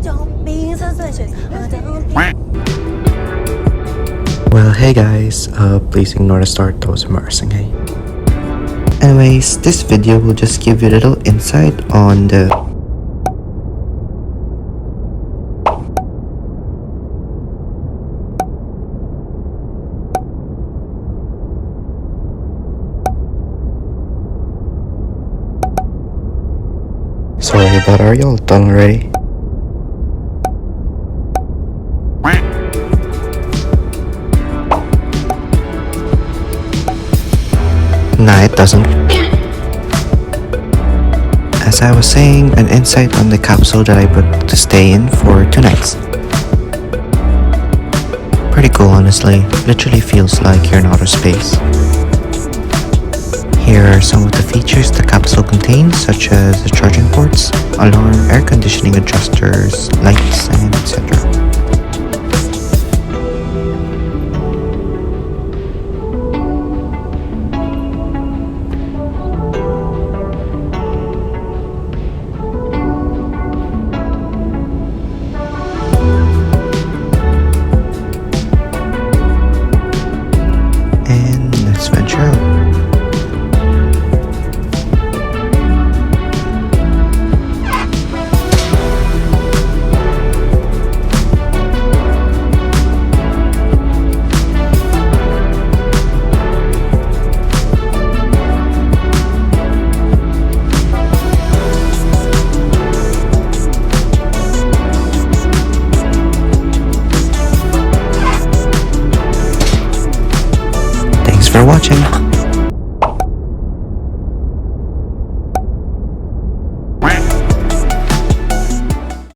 don't be suspicious. Well, hey guys, please ignore the start, that was embarrassing, hey? Anyways, this video will just give you a little insight on the Sorry, but are y'all done already? Nah, it doesn't. As I was saying, an insight on the capsule that I booked to stay in for 2 nights. Pretty cool, honestly. Literally feels like you're in outer space. Here are some of the features the capsule contains, such as the charging ports, alarm, air conditioning adjusters, lights, and etc. And let's venture out. Thanks for watching.